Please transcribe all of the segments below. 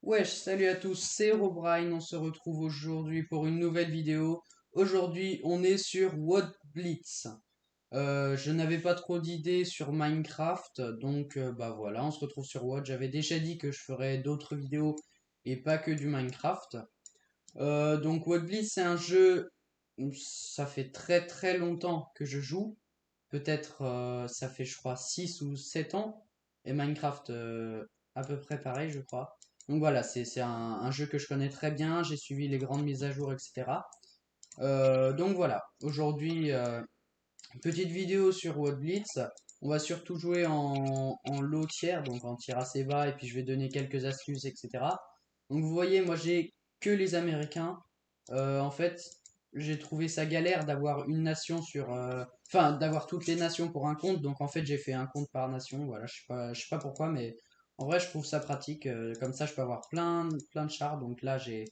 Wesh, salut à tous, c'est Herobrine, on se retrouve aujourd'hui pour une nouvelle vidéo. Aujourd'hui, on est sur What Blitz. Je n'avais pas trop d'idées sur Minecraft, donc bah voilà, on se retrouve sur What. J'avais déjà dit que je ferais d'autres vidéos et pas que du Minecraft. Donc What Blitz, c'est un jeu, ça fait très très longtemps que je joue. Peut-être ça fait je crois 6 ou 7 ans. Et Minecraft à peu près pareil je crois. Donc voilà, c'est un jeu que je connais très bien, j'ai suivi les grandes mises à jour, etc. Donc voilà, aujourd'hui, petite vidéo sur World Blitz. On va surtout jouer en low tier, donc en tir assez bas, et puis je vais donner quelques astuces, etc. Donc vous voyez, moi j'ai que les Américains. En fait, j'ai trouvé ça galère d'avoir une nation sur... Enfin, d'avoir toutes les nations pour un compte, donc en fait j'ai fait un compte par nation, voilà, je sais pas pourquoi, mais en vrai je trouve ça pratique. Comme ça je peux avoir plein de chars, donc là j'ai...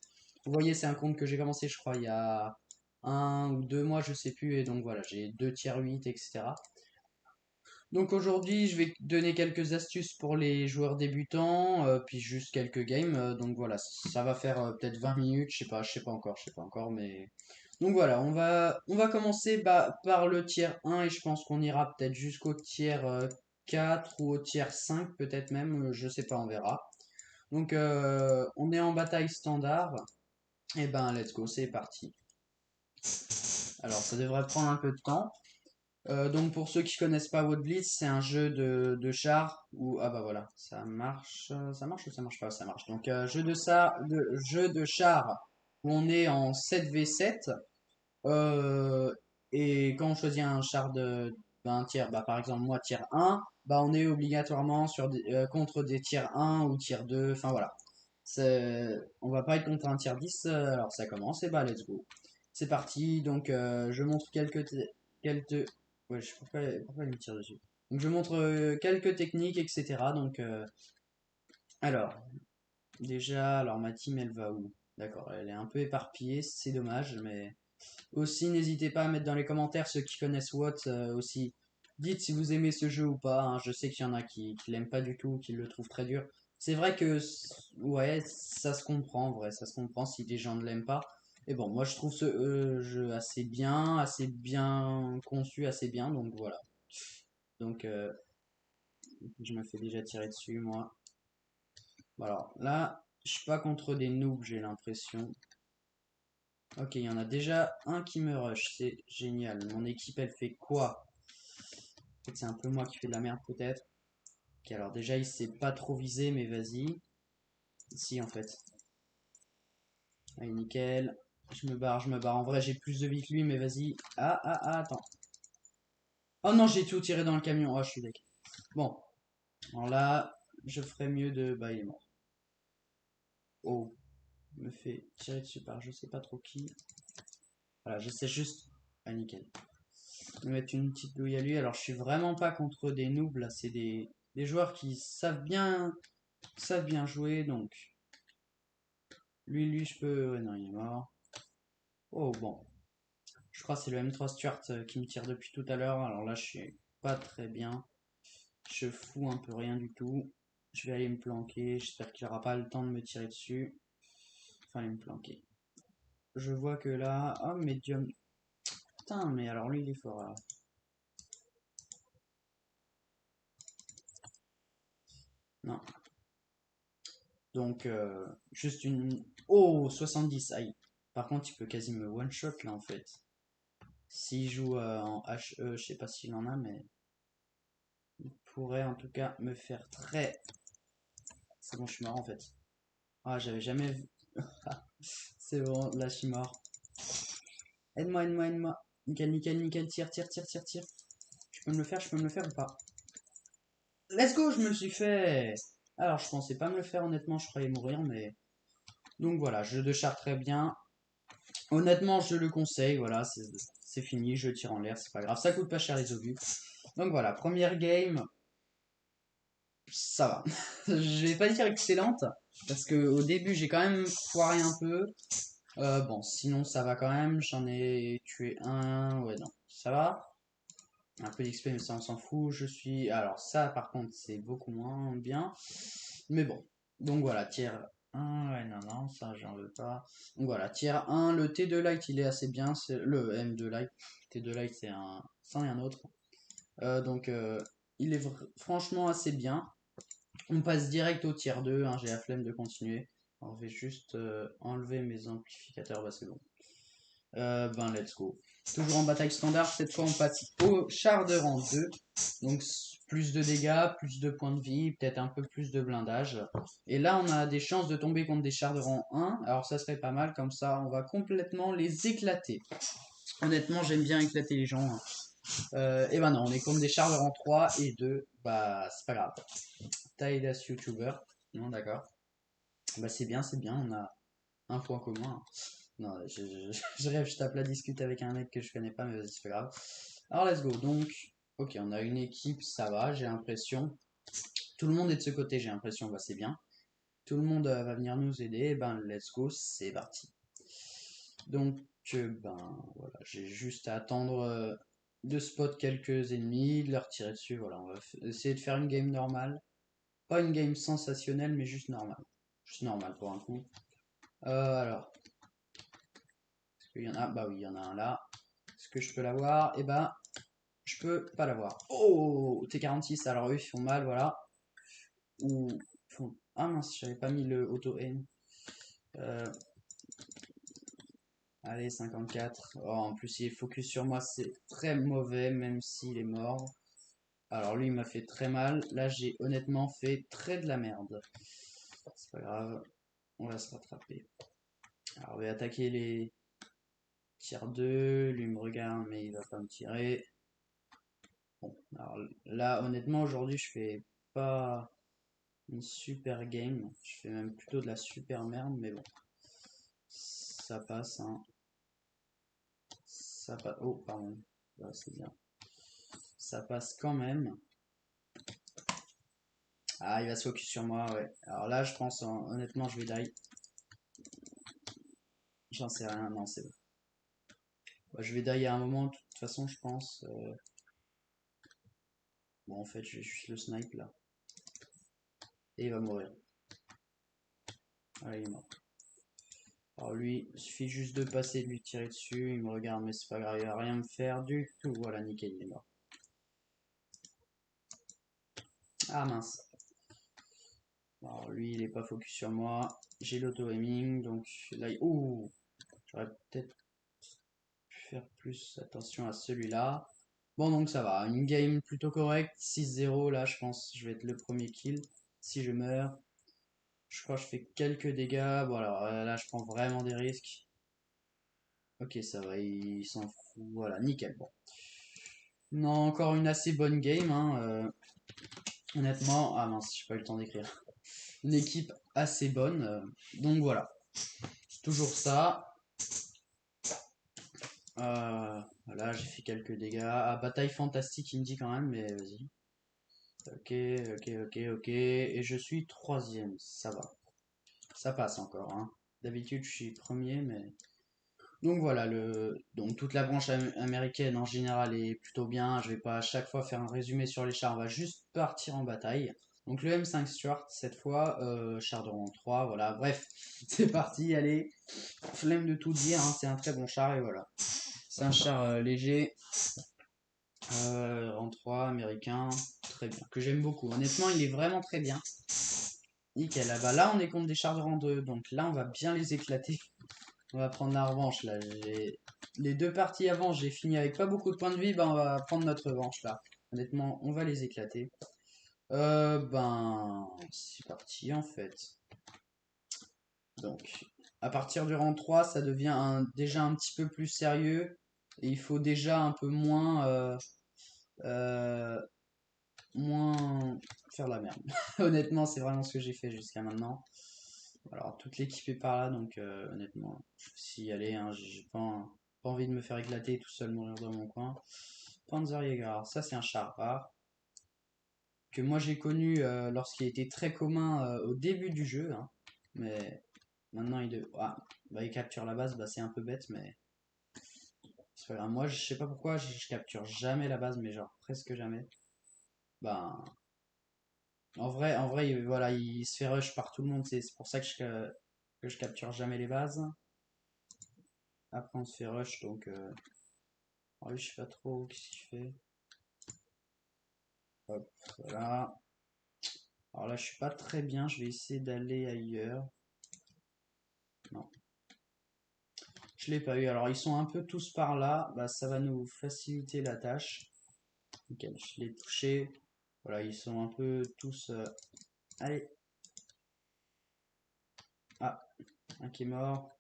Vous voyez, c'est un compte que j'ai commencé, je crois, il y a 1 ou 2 mois, je sais plus, et donc voilà, j'ai 2 tiers 8, etc. Donc aujourd'hui, je vais donner quelques astuces pour les joueurs débutants, puis juste quelques games. Donc voilà, ça va faire peut-être 20 minutes, je sais pas encore, mais donc voilà, on va commencer par le tiers 1 et je pense qu'on ira peut-être jusqu'au tiers 4 ou au tiers 5 peut-être même, je sais pas, on verra. Donc on est en bataille standard. Et ben let's go, c'est parti. Alors ça devrait prendre un peu de temps. Donc pour ceux qui connaissent pas Wood Blitz, c'est un jeu de char où ah bah voilà, ça marche ou ça marche pas, ça marche. Donc jeu de char où on est en 7v7 et quand on choisit un char d'un tiers, bah par exemple moi tiers 1, bah on est obligatoirement contre des tiers 1 ou tiers 2, enfin voilà. On va pas être contre un tiers 10, alors ça commence et bah let's go. C'est parti, donc je montre quelques ouais, je sais pourquoi il me tire dessus. Donc je montre quelques techniques, etc. Donc alors déjà, alors ma team elle va où? D'accord, elle est un peu éparpillée, c'est dommage, mais aussi n'hésitez pas à mettre dans les commentaires ceux qui connaissent Watt aussi. Dites si vous aimez ce jeu ou pas, hein. Je sais qu'il y en a qui l'aiment pas du tout, qui le trouvent très dur. C'est vrai que ouais, ça se comprend en vrai, ça se comprend si des gens ne l'aiment pas. Et bon, moi je trouve ce jeu assez bien conçu, assez bien, donc voilà. Donc je me fais déjà tirer dessus moi. Bon, alors là, je suis pas contre des noobs, j'ai l'impression. Ok, il y en a déjà un qui me rush, c'est génial. Mon équipe elle fait quoi? En fait, c'est un peu moi qui fais de la merde peut-être. Ok, alors déjà il sait pas trop viser, mais vas-y. Si en fait. Allez, nickel. Je me barre, je me barre. En vrai, j'ai plus de vie que lui, mais vas-y. Attends. Oh non, j'ai tout tiré dans le camion. Oh, je suis deck. Bon, alors là, je ferais mieux de... Bah, il est mort. Oh, me fait tirer dessus par je sais pas trop qui. Voilà, j'essaie juste... Ah, nickel. De mettre une petite douille à lui. Alors, je suis vraiment pas contre des noobs, là. C'est des joueurs qui savent bien jouer, donc... Lui, je peux... Ouais, non, il est mort. Oh, bon. Je crois que c'est le M3 Stuart qui me tire depuis tout à l'heure. Alors là, je suis pas très bien. Je fous un peu rien du tout. Je vais aller me planquer. J'espère qu'il aura pas le temps de me tirer dessus. Enfin, aller me planquer. Je vois que là... Oh, médium. Putain, mais alors lui, il est fort, alors. Non. Donc, juste une... Oh, 70. Aïe. Par contre, il peut quasi me one-shot, là, en fait. S'il joue en HE, je sais pas s'il en a, mais... Il pourrait, en tout cas, me faire très... C'est bon, je suis mort, en fait. Ah, j'avais jamais vu... C'est bon, là, je suis mort. Aide-moi, aide-moi, aide-moi. Nickel, nickel, nickel. Tire, tire, tire, tire, tire. Je peux me le faire ou pas? Let's go, je me le suis fait. Alors, je pensais pas me le faire, honnêtement. Je croyais mourir, mais... Donc voilà, jeu de char très bien. Honnêtement, je le conseille. Voilà, c'est fini. Je tire en l'air, c'est pas grave. Ça coûte pas cher les obus. Donc voilà, première game. Ça va. Je vais pas dire excellente. Parce que au début, j'ai quand même foiré un peu. Bon, sinon ça va quand même. J'en ai tué un. Ouais, non, ça va. Un peu d'XP, mais ça on s'en fout. Je suis. Alors, ça par contre, c'est beaucoup moins bien. Mais bon. Donc voilà, tiers 1, ouais, non, non, ça j'en veux pas. Donc voilà, tier 1, le T2 Lite il est assez bien, c'est le M2 Lite. T2 Lite c'est un, c'en est un autre. Donc il est franchement assez bien. On passe direct au tier 2, hein, j'ai la flemme de continuer. Alors, je vais juste enlever mes amplificateurs, bah c'est bon. Ben let's go. Toujours en bataille standard, cette fois on passe au char de rang 2. Donc plus de dégâts, plus de points de vie, peut-être un peu plus de blindage. Et là on a des chances de tomber contre des chars de rang 1. Alors ça serait pas mal, comme ça on va complètement les éclater. Honnêtement j'aime bien éclater les gens, hein. Et ben non, on est contre des chars de rang 3 et 2. Bah c'est pas grave. Taïdas YouTuber. Non d'accord. Bah c'est bien, on a un point commun. Non, je rêve, je tape la discute avec un mec que je connais pas, mais vas-y, c'est pas grave. Alors, let's go. Donc, ok, on a une équipe, ça va, j'ai l'impression. Tout le monde est de ce côté, j'ai l'impression, bah c'est bien. Tout le monde va venir nous aider, ben let's go, c'est parti. Donc, ben voilà, j'ai juste à attendre de spot quelques ennemis, de leur tirer dessus. Voilà, on va essayer de faire une game normale. Pas une game sensationnelle, mais juste normale. Juste normale pour un coup. Alors, il y en a, bah oui, il y en a un là. Est-ce que je peux l'avoir? Eh ben, je peux pas l'avoir. Oh, T46, alors eux ils font mal, voilà. Ou ah mince, j'avais pas mis le auto-aim. Euh, Allez, 54. Oh, en plus, il est focus sur moi, c'est très mauvais, même s'il est mort. Alors lui, il m'a fait très mal. Là, j'ai honnêtement fait très de la merde. C'est pas grave, on va se rattraper. Alors, on va attaquer les tirs 2. Lui, il me regarde, mais il va pas me tirer. Bon, alors là, honnêtement, aujourd'hui, je fais pas une super game. Je fais même plutôt de la super merde, mais bon. Ça passe, hein. Ça passe. Oh, pardon. Là, c'est bien. Ça passe quand même. Ah, il va se focus sur moi, ouais. Alors là, je pense, honnêtement, je vais die. J'en sais rien, non, c'est bon. Ouais, je vais die à un moment, de toute façon, je pense. Bon, en fait, je vais juste le snipe là. Et il va mourir. Ah, il est mort. Alors lui, il suffit juste de passer, de lui tirer dessus. Il me regarde, mais c'est pas grave, il va rien me faire du tout. Voilà, nickel, il est mort. Ah mince. Alors lui, il est pas focus sur moi. J'ai l'auto-aiming, donc là, ouh, j'aurais peut-être pu faire plus attention à celui-là. Bon, donc ça va. Une game plutôt correcte. 6-0, là, je pense que je vais être le premier kill. Si je meurs, je crois que je fais quelques dégâts. Bon, alors là, je prends vraiment des risques. Ok, ça va, il s'en fout. Voilà, nickel. Bon. Non, encore une assez bonne game, hein. Honnêtement, ah mince, j'ai pas eu le temps d'écrire. Une équipe assez bonne. Donc voilà, toujours ça. Voilà, j'ai fait quelques dégâts. Ah, bataille fantastique, il me dit quand même, mais vas-y. Ok, ok. Et je suis troisième, ça va. Ça passe encore, hein. D'habitude, je suis premier, mais... Donc voilà, donc toute la branche américaine en général est plutôt bien. Je vais pas à chaque fois faire un résumé sur les chars, on va juste partir en bataille. Donc le M5 Stuart, cette fois, char de rang 3, voilà. Bref, c'est parti, allez. Flemme de tout dire, hein, c'est un très bon char et voilà. C'est un char léger, rang 3, américain, très bien, que j'aime beaucoup. Honnêtement, il est vraiment très bien. Nickel, ah bah là on est contre des chars de rang 2, donc là on va bien les éclater. On va prendre la revanche là. Les deux parties avant, j'ai fini avec pas beaucoup de points de vie, bah on va prendre notre revanche là. Honnêtement, on va les éclater. Ben, c'est parti en fait. Donc, à partir du rang 3, ça devient déjà un petit peu plus sérieux. Et il faut déjà un peu euh, moins faire la merde. Honnêtement, c'est vraiment ce que j'ai fait jusqu'à maintenant. Alors, toute l'équipe est par là, donc honnêtement, je vais aussi y aller, hein, j'ai pas envie de me faire éclater et tout seul mourir dans mon coin. Panzerjäger, alors ça c'est un char rare, que moi j'ai connu lorsqu'il était très commun au début du jeu, hein, mais maintenant il capture la base, bah, c'est un peu bête, mais c'est pas grave. Moi je sais pas pourquoi, je capture jamais la base, mais genre presque jamais. Bah, voilà, il se fait rush par tout le monde. C'est pour ça que je capture jamais les bases. Après, on se fait rush, donc... oh, lui, je sais pas trop qu'est-ce qu'il fait. Hop, voilà. Alors là, je suis pas très bien. Je vais essayer d'aller ailleurs. Non, je l'ai pas eu. Alors, ils sont un peu tous par là. Bah, ça va nous faciliter la tâche. Nickel, je l'ai touché. Voilà, ils sont un peu tous... Allez. Ah, un qui est mort.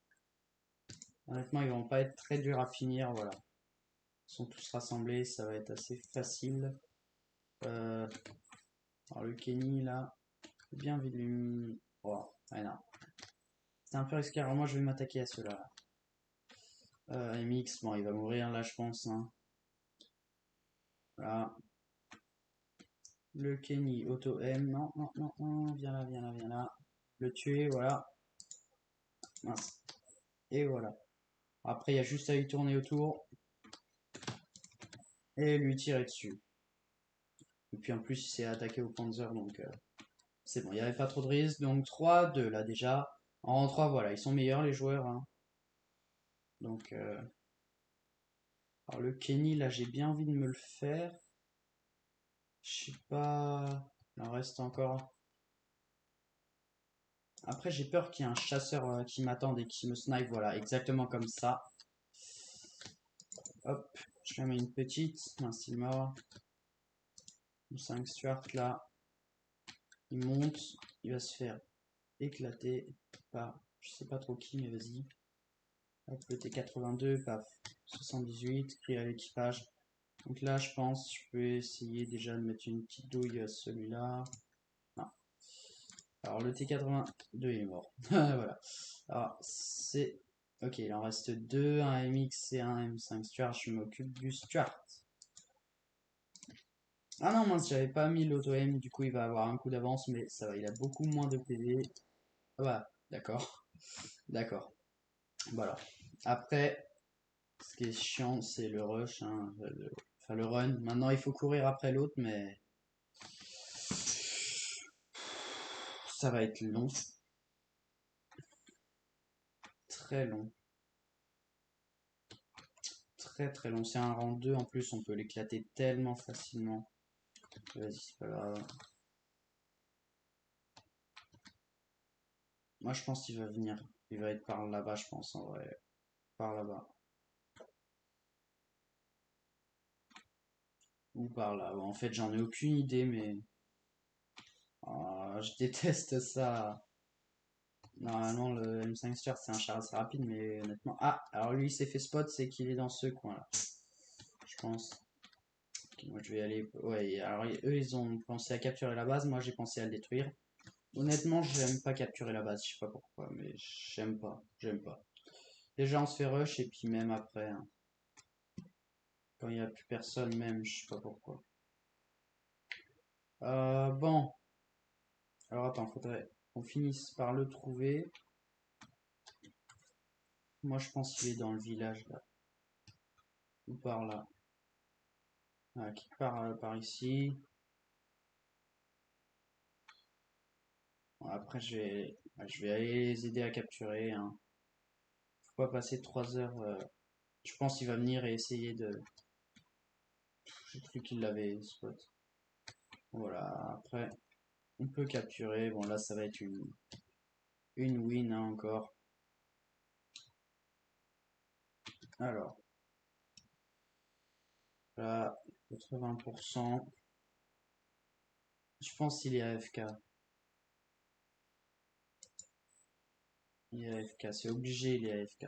Honnêtement, ils vont pas être très durs à finir. Voilà. Ils sont tous rassemblés. Ça va être assez facile. Euh, alors, le Kenny, là. J'ai bien envie de lui... Oh, ouais, non. C'est un peu risqué. Alors, moi, je vais m'attaquer à ceux-là. MX, bon, il va mourir là, je pense. Hein. Voilà. Le Kenny, auto M. Non, non, non, non. Viens là, viens là, viens là. Le tuer, voilà. Mince. Et voilà. Après, il y a juste à lui tourner autour. Et lui tirer dessus. Et puis en plus, il s'est attaqué au Panzer, donc c'est bon. Il n'y avait pas trop de risques. Donc 3-2 là déjà. En 3, voilà. Ils sont meilleurs, les joueurs. Hein. Donc, alors le Kenny, là, j'ai bien envie de me le faire. Je sais pas. Il en reste encore. Après, j'ai peur qu'il y ait un chasseur qui m'attende et qui me snipe. Voilà, exactement comme ça. Hop, je lui mets une petite. Mince, il est mort. Le 5 Stuart là. Il monte. Il va se faire éclater par je sais pas trop qui, mais vas-y. Hop, le T82, paf. 78, crie à l'équipage. Donc là, je pense, je peux essayer déjà de mettre une petite douille à celui-là. Non. Alors le T82 il est mort. Voilà. Alors c'est... Ok, il en reste deux, un MX et un M5 Stuart. Je m'occupe du Stuart. Ah non, mince, j'avais pas mis l'auto-M, du coup il va avoir un coup d'avance, mais ça va, il a beaucoup moins de PV. Ah bah, d'accord, d'accord. Voilà. Après, ce qui est chiant, c'est le rush, hein, enfin le run. Maintenant, il faut courir après l'autre, mais ça va être long, très long, très très long. C'est un rang 2 en plus, on peut l'éclater tellement facilement. Vas-y, c'est pas grave. Moi, je pense qu'il va venir. Il va être par là-bas, je pense, en vrai. Par là-bas. Ou par là. Bon, en fait, j'en ai aucune idée, mais... je déteste ça. Normalement, le M5 Stuart, c'est un char assez rapide, mais honnêtement... Ah, alors lui, il s'est fait spot, c'est qu'il est dans ce coin-là. Je pense. Ok, moi, je vais aller... Ouais, alors eux, ils ont pensé à capturer la base. Moi, j'ai pensé à le détruire. Honnêtement, j'aime pas capturer la base. Je sais pas pourquoi, mais j'aime pas. J'aime pas. Déjà, on se fait rush, et puis même après, hein, quand il n'y a plus personne, même, je sais pas pourquoi. Bon. Alors, attends, faudrait qu'on finisse par le trouver. Moi, je pense qu'il est dans le village, là. Ou par là. Ah, quelque part par ici. Bon, après, je vais aller les aider à capturer. Hein. Faut pas passer 3 heures. Je pense qu'il va venir et essayer de. J'ai cru qu'il l'avait spot. Voilà, après, on peut capturer. Bon, là, ça va être une win hein, encore. Alors, là, 80%. Je pense qu'il est AFK. Il est AFK, c'est obligé, il est AFK.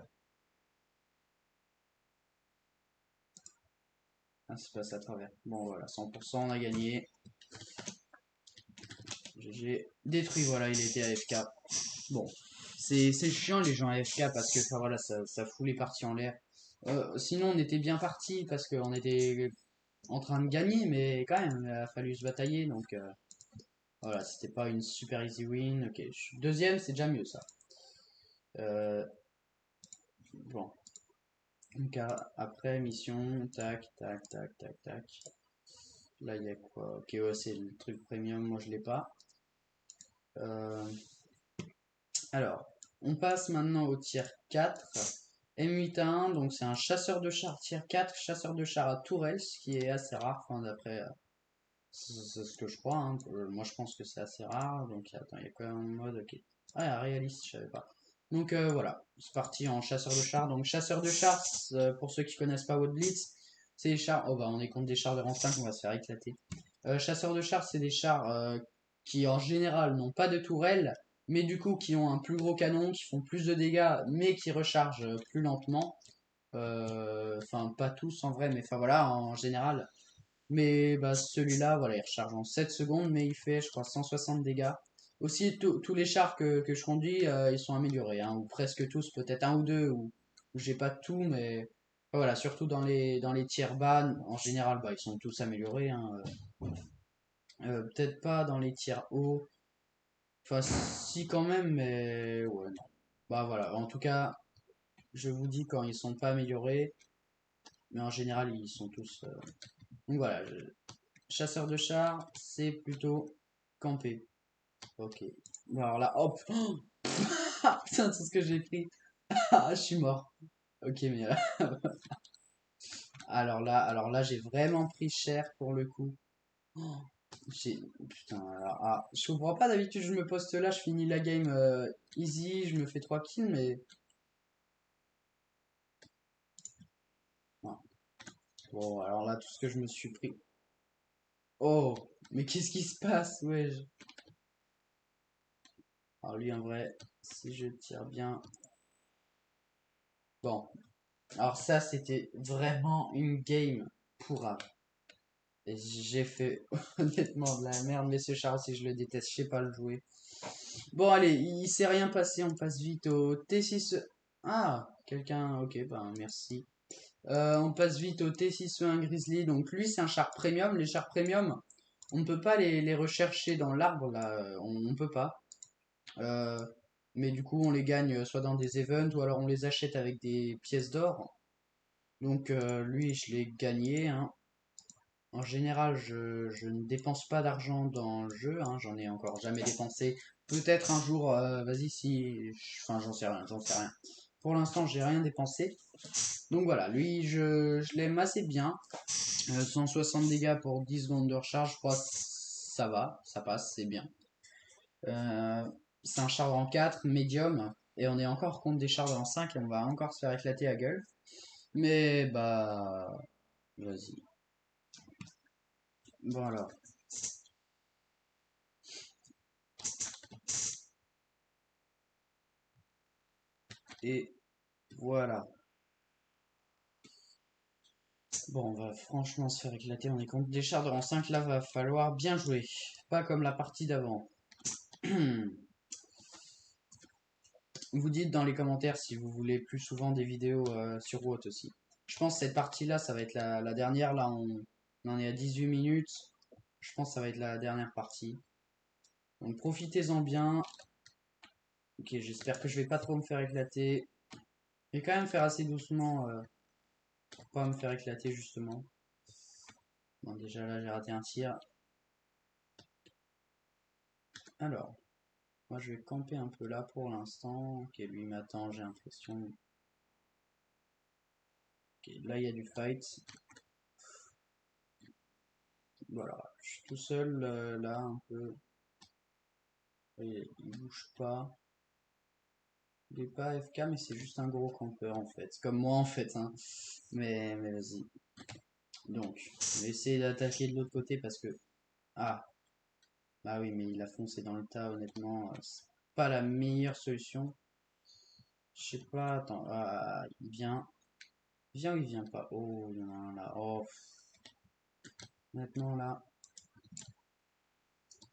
Ah, c'est passé à travers. Bon, voilà, 100%, on a gagné. J'ai détruit, voilà, il était AFK. Bon, c'est chiant les gens AFK parce que enfin, voilà, ça fout les parties en l'air. Sinon, on était bien parti parce qu'on était en train de gagner, mais quand même, il a fallu se batailler. Donc voilà, c'était pas une super easy win. Ok, je suis deuxième, c'est déjà mieux ça. Euh, bon, donc après, mission, tac, tac, tac, tac, tac. Là, il y a quoi? Ok, ouais, c'est le truc premium, moi je l'ai pas. Euh, alors, on passe maintenant au tier 4. M8A1, donc c'est un chasseur de char tier 4, chasseur de char à tourelle, ce qui est assez rare, enfin, d'après c'est ce que je crois. Hein. Moi je pense que c'est assez rare, donc attends, il y a quand même un mode, ok. Ah, il y a réaliste, je savais pas. Donc voilà, c'est parti en chasseur de char. Donc chasseur de char, pour ceux qui connaissent pas votre Blitz, c'est les chars. Oh bah on est contre des chars de rang 5, on va se faire éclater. Chasseurs de chars, c'est des chars qui en général n'ont pas de tourelle, mais du coup qui ont un plus gros canon, qui font plus de dégâts, mais qui rechargent plus lentement. Enfin, pas tous en vrai, mais enfin voilà, en général. Mais bah, celui-là, voilà, il recharge en 7 secondes, mais il fait, je crois, 160 dégâts. Aussi, tous les chars que je conduis, ils sont améliorés, hein, ou presque tous, peut-être un ou deux, où j'ai pas tout, mais voilà, surtout dans les tiers bas, en général, bah, ils sont tous améliorés. Hein. Peut-être pas dans les tiers hauts, enfin, si quand même, mais ouais, non. Bah voilà, en tout cas, je vous dis quand ils sont pas améliorés, mais en général, ils sont tous. Donc voilà, chasseur de chars, c'est plutôt camper. Ok. Bon, alors là, hop. Ah, putain, tout ce que j'ai pris. Ah, je suis mort. Ok, mais alors là, j'ai vraiment pris cher pour le coup. Oh, putain, alors, je comprends pas, d'habitude, je me poste là, je finis la game easy, je me fais 3 kills, mais. Non. Bon, alors là, tout ce que je me suis pris. Oh, mais qu'est-ce qui se passe, ouais. Alors lui, en vrai, si je tire bien. Bon, alors ça, c'était vraiment une game pourrave. Et j'ai fait honnêtement de la merde, mais ce char aussi, je le déteste, je sais pas le jouer. Bon, allez, il s'est rien passé, on passe vite au T6. Ah, quelqu'un, ok, ben merci. On passe vite au T6E1 Grizzly. Donc lui, c'est un char premium. Les chars premium, on ne peut pas les rechercher dans l'arbre, là, on peut pas. Euh, mais du coup, on les gagne soit dans des events ou alors on les achète avec des pièces d'or. Donc lui, je l'ai gagné. Hein. En général, je ne dépense pas d'argent dans le jeu, hein, j'en ai encore jamais dépensé. Peut-être un jour, vas-y, si. Enfin, j'en sais rien, j'en sais rien. Pour l'instant, j'ai rien dépensé. Donc voilà, lui, je l'aime assez bien. 160 dégâts pour 10 secondes de recharge, je crois que ça va, ça passe, c'est bien. Euh, c'est un char en 4, médium, et on est encore contre des chars en 5 et on va encore se faire éclater la gueule. Mais bah, vas-y. Voilà. Et voilà. Bon, on va franchement se faire éclater. On est contre des chars de rang 5. Là, va falloir bien jouer. Pas comme la partie d'avant. Vous dites dans les commentaires si vous voulez plus souvent des vidéos sur WOT aussi. Je pense que cette partie-là, ça va être la dernière. Là, on en est à 18 minutes. Je pense que ça va être la dernière partie. Donc profitez-en bien. Ok, j'espère que je vais pas trop me faire éclater. Je vais quand même faire assez doucement pour pas me faire éclater justement. Bon, déjà là, j'ai raté un tir. Alors. Moi, je vais camper un peu là pour l'instant. Ok, lui m'attend, j'ai l'impression. Ok, là, il y a du fight. Voilà, je suis tout seul là, un peu. Il bouge pas. Il est pas FK, mais c'est juste un gros campeur en fait. Comme moi en fait. Hein. Mais vas-y. Donc, je vais essayer d'attaquer de l'autre côté parce que. Ah, bah oui, mais il a foncé dans le tas, honnêtement. C'est pas la meilleure solution. Je sais pas, attends. Ah, il vient. Il vient ou il vient pas? Oh, il y en a un là. Oh, maintenant là.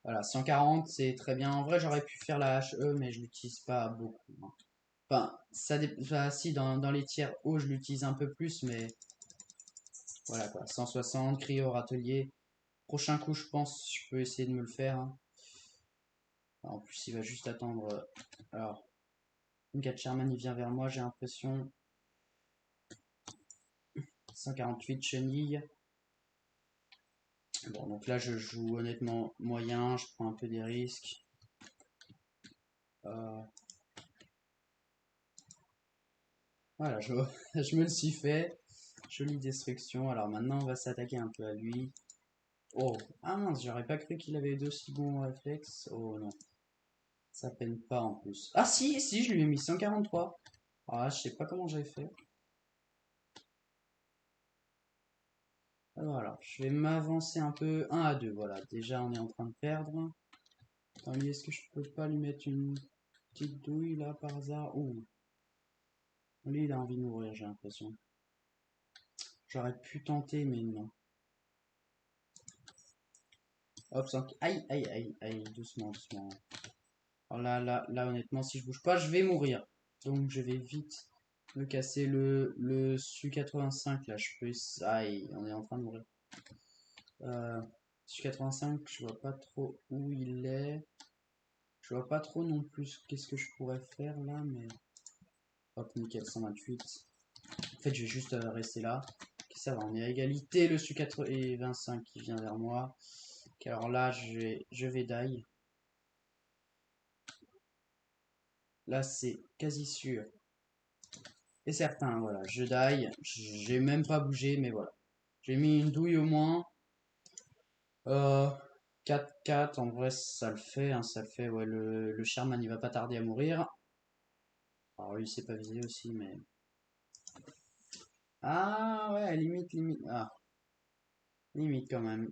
Voilà, 140, c'est très bien. En vrai, j'aurais pu faire la HE, mais je l'utilise pas beaucoup. Hein. Enfin, enfin, si, dans les tiers hauts, je l'utilise un peu plus, mais voilà quoi. 160, cryo, râtelier. Prochain coup, je pense, je peux essayer de me le faire. Hein. En plus, il va juste attendre. Alors, Gat Sherman, il vient vers moi, j'ai l'impression. 148, chenille. Bon, donc là, je joue honnêtement moyen, je prends un peu des risques. Euh, voilà, je me le suis fait. Jolie destruction. Alors maintenant, on va s'attaquer un peu à lui. Oh, ah mince, j'aurais pas cru qu'il avait d'aussi bons réflexes. Oh non, ça peine pas en plus. Ah si, si, je lui ai mis 143. Ah, je sais pas comment j'ai fait. Voilà, je vais m'avancer un peu. 1 à 2, voilà. Déjà, on est en train de perdre. Attends, lui, est-ce que je peux pas lui mettre une petite douille là par hasard? Ouh, lui, il a envie de mourir, j'ai l'impression. J'aurais pu tenter, mais non. Hop, aïe, aïe, aïe, aïe, doucement, doucement. Alors là, honnêtement, si je bouge pas, je vais mourir. Donc, je vais vite me casser le Su-85, là. Je peux... Aïe, on est en train de mourir. Su-85, je vois pas trop où il est. Je vois pas trop non plus qu'est-ce que je pourrais faire, là, mais... Hop, nickel, 128. En fait, je vais juste rester là. Ok, ça va, on est à égalité. Le Su-85 qui vient vers moi. Ok, alors là, je vais die. Là, c'est quasi sûr. Et certain, voilà, je die. J'ai même pas bougé, mais voilà. J'ai mis une douille au moins. Euh, 4-4, en vrai, ça le fait. Hein, ça le fait. Ouais, le Sherman, il va pas tarder à mourir. Alors lui, il s'est pas visé aussi, mais... Ah, ouais, limite, limite. Ah, limite quand même.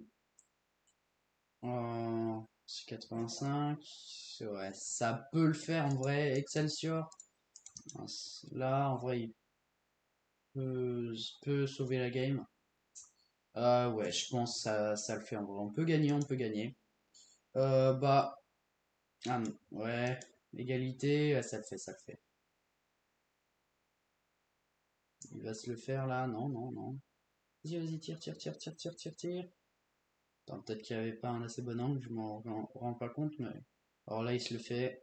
C'est 85. Ouais, ça peut le faire en vrai. Excelsior. Là, en vrai, il peut sauver la game. Ouais, je pense que ça le fait en vrai. On peut gagner, on peut gagner. Bah, ouais, égalité, ouais, ça le fait, ça le fait. Il va se le faire là, non, non, non. Vas-y, vas-y, tire, tire, tire, tire, tire, tire, tire. Attends, peut-être qu'il n'y avait pas un assez bon angle, je m'en rends pas compte, mais... Alors là, il se le fait.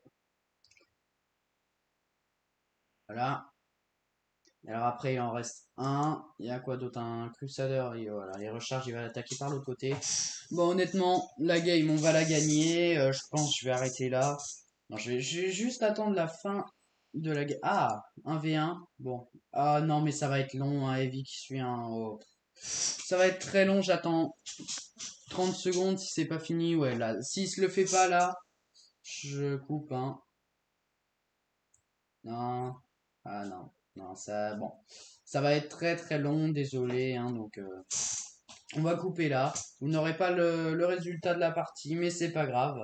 Voilà. Et alors après, il en reste un. Il y a quoi d'autre? Un Crusader. Voilà, il recharge, il va l'attaquer par l'autre côté. Bon, honnêtement, la game, on va la gagner. Je pense que je vais arrêter là. Non, je vais juste attendre la fin de la game. Ah, 1v1. Bon. Ah non, mais ça va être long, un heavy qui suit un... Oh. Ça va être très long, j'attends 30 secondes si c'est pas fini. Ouais, là, s'il se le fait pas là, je coupe, hein. Non. Ah non. Non, ça... Bon. Ça va être très très long, désolé, hein, donc... On va couper là. Vous n'aurez pas le résultat de la partie, mais c'est pas grave.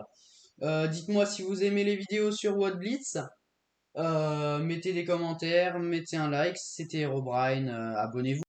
Dites-moi si vous aimez les vidéos sur WhatBlitz. Mettez des commentaires, mettez un like. C'était Herobrine. Abonnez-vous.